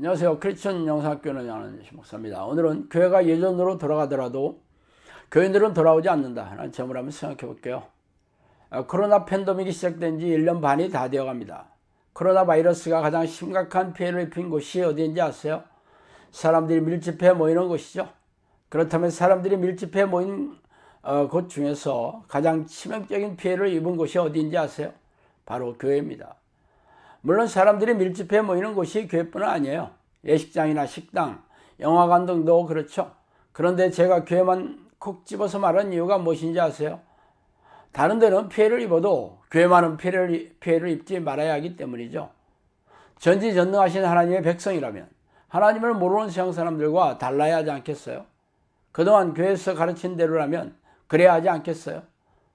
안녕하세요. 크리스천 영상학교는 양한지 목사입니다. 오늘은 교회가 예전으로 돌아가더라도 교인들은 돌아오지 않는다 라는 점을 한번 생각해 볼게요. 코로나 팬데믹이 시작된 지 1년 반이 다 되어 갑니다. 코로나 바이러스가 가장 심각한 피해를 입힌 곳이 어디인지 아세요? 사람들이 밀집해 모이는 곳이죠. 그렇다면 사람들이 밀집해 모인 곳 중에서 가장 치명적인 피해를 입은 곳이 어디인지 아세요? 바로 교회입니다. 물론 사람들이 밀집해 모이는 곳이 교회뿐은 아니에요. 예식장이나 식당, 영화관 등도 그렇죠. 그런데 제가 교회만 콕 집어서 말한 이유가 무엇인지 아세요? 다른 데는 피해를 입어도 교회만은 피해를 입지 말아야 하기 때문이죠. 전지전능하신 하나님의 백성이라면 하나님을 모르는 세상 사람들과 달라야 하지 않겠어요? 그동안 교회에서 가르친 대로라면 그래야 하지 않겠어요?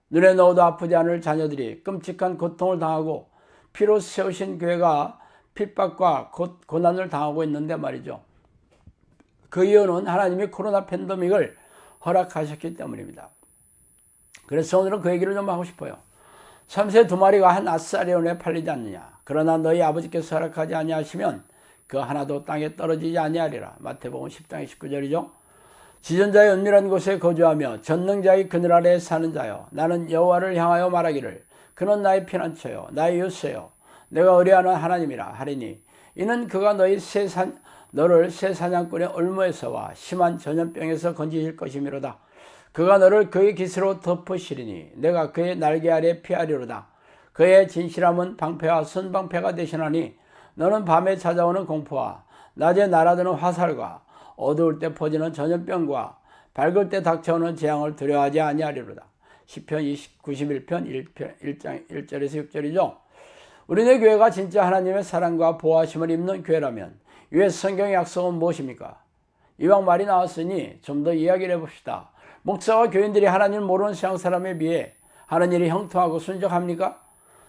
눈에 넣어도 아프지 않을 자녀들이 끔찍한 고통을 당하고 피로 세우신 교회가 핍박과 고난을 당하고 있는데 말이죠. 그 이유는 하나님이 코로나 팬데믹을 허락하셨기 때문입니다. 그래서 오늘은 그 얘기를 좀 하고 싶어요. 참새 2마리가 한 아스아리온에 팔리지 않느냐. 그러나 너희 아버지께서 허락하지 아니하시면 그 하나도 땅에 떨어지지 아니하리라. 마태복음 10장 19절이죠. 지존자의 은밀한 곳에 거주하며 전능자의 그늘 아래에 사는 자여, 나는 여호와를 향하여 말하기를 그는 나의 피난처요 나의 요새요 내가 의뢰하는 하나님이라 하리니 이는 그가 너를 새 사냥꾼의 올무에서와 심한 전염병에서 건지실 것이미로다. 그가 너를 그의 깃으로 덮으시리니 내가 그의 날개 아래 피하리로다. 그의 진실함은 방패와 선방패가 되시나니 너는 밤에 찾아오는 공포와 낮에 날아드는 화살과 어두울 때 퍼지는 전염병과 밝을 때 닥쳐오는 재앙을 두려워하지 아니하리로다. 시편 91편 1장 1절에서 6절이죠. 우리네 교회가 진짜 하나님의 사랑과 보호하심을 입는 교회라면 이외 성경의 약속은 무엇입니까? 이왕 말이 나왔으니 좀 더 이야기를 해봅시다. 목사와 교인들이 하나님을 모르는 세상 사람에 비해 하는 일이 형통하고 순적합니까?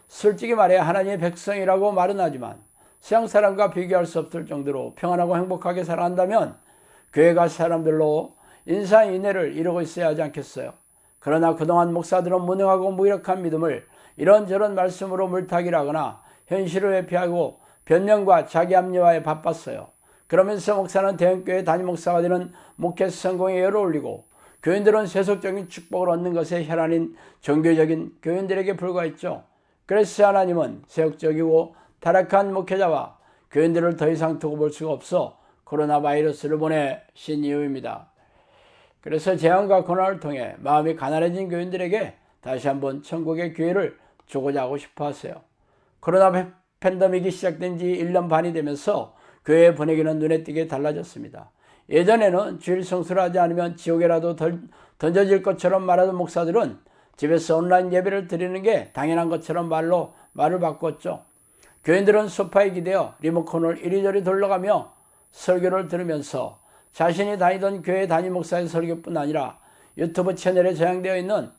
솔직히 말해 하나님의 백성이라고 말은 하지만 세상 사람과 비교할 수 없을 정도로 평안하고 행복하게 살아간다면 교회가 사람들로 인사인해를 이루고 있어야 하지 않겠어요? 그러나 그동안 목사들은 무능하고 무력한 믿음을 이런저런 말씀으로 물타기를 하거나 현실을 회피하고 변명과 자기 합리화에 바빴어요. 그러면서 목사는 대형교회 담임 목사가 되는 목회 성공에 열을 올리고 교인들은 세속적인 축복을 얻는 것에 혈안인 종교적인 교인들에게 불과했죠. 그래서 하나님은 세속적이고 타락한 목회자와 교인들을 더 이상 두고 볼 수가 없어 코로나 바이러스를 보내신 이유입니다. 그래서 재앙과 고난을 통해 마음이 가난해진 교인들에게 다시 한번 천국의 기회를 주고자 하고 싶어 하세요. 코로나 팬데믹이 시작된 지 1년 반이 되면서 교회의 분위기는 눈에 띄게 달라졌습니다. 예전에는 주일 성수를 하지 않으면 지옥에라도 던져질 것처럼 말하던 목사들은 집에서 온라인 예배를 드리는 게 당연한 것처럼 말을 바꿨죠. 교인들은 소파에 기대어 리모컨을 이리저리 돌려가며 설교를 들으면서 자신이 다니던 교회 담임 목사의 설교뿐 아니라 유튜브 채널에 저장되어 있는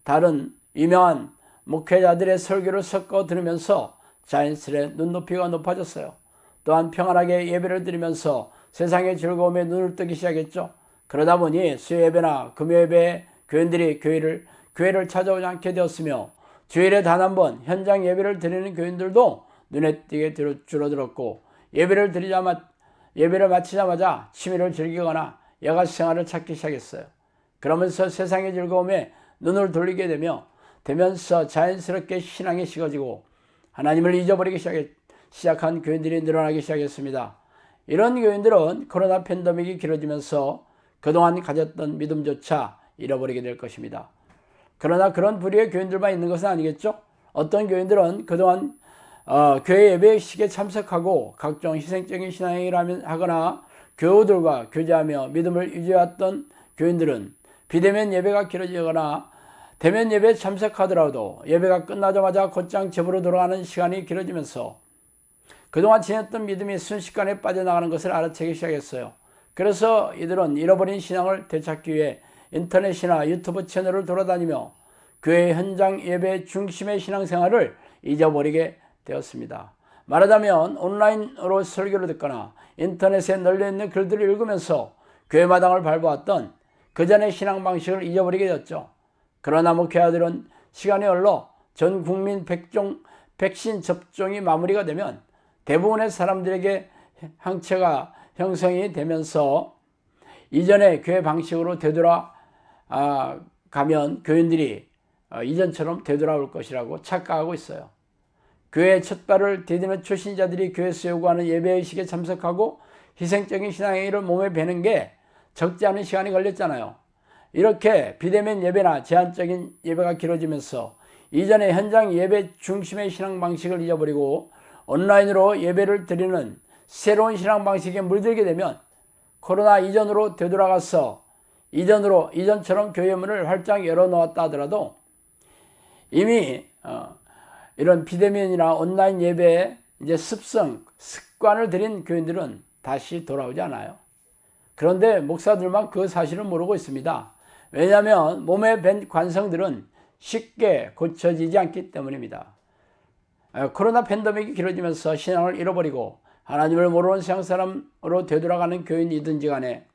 다른 유명한 목회자들의 설교를 섞어 들으면서 자연스레 눈높이가 높아졌어요. 또한 평안하게 예배를 드리면서 세상의 즐거움에 눈을 뜨기 시작했죠. 그러다 보니 수요예배나 금요예배에 교인들이 교회를 찾아오지 않게 되었으며 주일에 단 한 번 현장 예배를 드리는 교인들도 눈에 띄게 줄어들었고 예배를 마치자마자 취미를 즐기거나 여가 생활을 찾기 시작했어요. 그러면서 세상의 즐거움에 눈을 돌리게 되면서 자연스럽게 신앙이 식어지고 하나님을 잊어버리기 시작한 교인들이 늘어나기 시작했습니다. 이런 교인들은 코로나 팬데믹이 길어지면서 그동안 가졌던 믿음조차 잃어버리게 될 것입니다. 그러나 그런 부류의 교인들만 있는 것은 아니겠죠? 어떤 교인들은 그동안 교회 예배식에 참석하고 각종 희생적인 신앙행위를 하거나 교우들과 교제하며 믿음을 유지해왔던 교인들은 비대면 예배가 길어지거나 대면 예배에 참석하더라도 예배가 끝나자마자 곧장 집으로 돌아가는 시간이 길어지면서 그동안 지녔던 믿음이 순식간에 빠져나가는 것을 알아채기 시작했어요. 그래서 이들은 잃어버린 신앙을 되찾기 위해 인터넷이나 유튜브 채널을 돌아다니며 교회 현장 예배 중심의 신앙생활을 잊어버리게 되었습니다. 말하자면 온라인으로 설교를 듣거나 인터넷에 널려있는 글들을 읽으면서 교회 마당을 밟아왔던 그전의 신앙 방식을 잊어버리게 되었죠. 그러나 목회자들은 시간이 흘러 전 국민 백신 접종이 마무리가 되면 대부분의 사람들에게 항체가 형성이 되면서 이전의 교회 방식으로 되돌아 가면 교인들이 이전처럼 되돌아올 것이라고 착각하고 있어요. 교회의 첫 발을 디디는 초신자들이 교회에서 요구하는 예배의식에 참석하고 희생적인 신앙행위를 몸에 배는 게 적지 않은 시간이 걸렸잖아요. 이렇게 비대면 예배나 제한적인 예배가 길어지면서 이전의 현장 예배 중심의 신앙 방식을 잊어버리고 온라인으로 예배를 드리는 새로운 신앙 방식에 물들게 되면 코로나 이전으로 되돌아가서 이전처럼 교회 문을 활짝 열어놓았다 하더라도 이미 이런 비대면이나 온라인 예배에 이제 습관을 들인 교인들은 다시 돌아오지 않아요. 그런데 목사들만 그 사실을 모르고 있습니다. 왜냐하면 몸에 밴 관성들은 쉽게 고쳐지지 않기 때문입니다. 코로나 팬데믹이 길어지면서 신앙을 잃어버리고 하나님을 모르는 세상 사람으로 되돌아가는 교인이든지 간에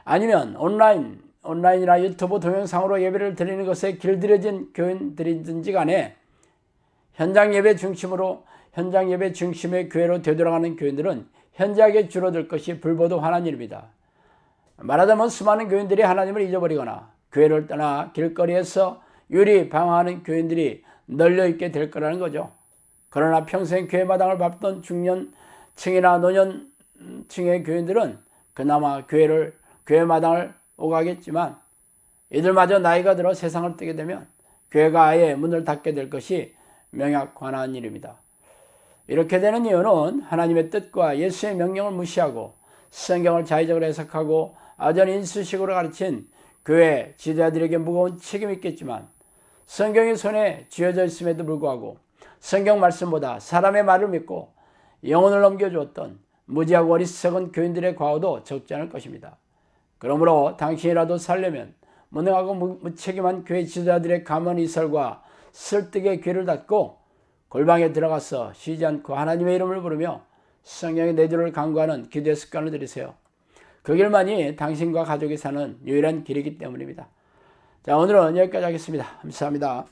아니면 온라인이나 유튜브 동영상으로 예배를 드리는 것에 길들여진 교인들이든지 간에 현장 예배 중심의 교회로 되돌아가는 교인들은 현저하게 줄어들 것이 불보듯 화난 일입니다. 말하자면 수많은 교인들이 하나님을 잊어버리거나 교회를 떠나 길거리에서 유리 방황하는 교인들이 널려있게 될 거라는 거죠. 그러나 평생 교회 마당을 밟던 중년층이나 노년층의 교인들은 그나마 교회 마당을 오가겠지만 이들마저 나이가 들어 세상을 뜨게 되면 교회가 아예 문을 닫게 될 것이 명약관한 일입니다. 이렇게 되는 이유는 하나님의 뜻과 예수의 명령을 무시하고 성경을 자의적으로 해석하고 아전 인수식으로 가르친 교회 지도자들에게 무거운 책임이 있겠지만 성경이 손에 쥐어져 있음에도 불구하고 성경 말씀보다 사람의 말을 믿고 영혼을 넘겨주었던 무지하고 어리석은 교인들의 과오도 적지 않을 것입니다. 그러므로 당신이라도 살려면 무능하고 무책임한 교회 지도자들의 가문이설과 설득의 귀를 닫고 골방에 들어가서 쉬지 않고 하나님의 이름을 부르며 성령의 내주를 간구하는 기도의 습관을 들이세요. 그 길만이 당신과 가족이 사는 유일한 길이기 때문입니다. 자, 오늘은 여기까지 하겠습니다. 감사합니다.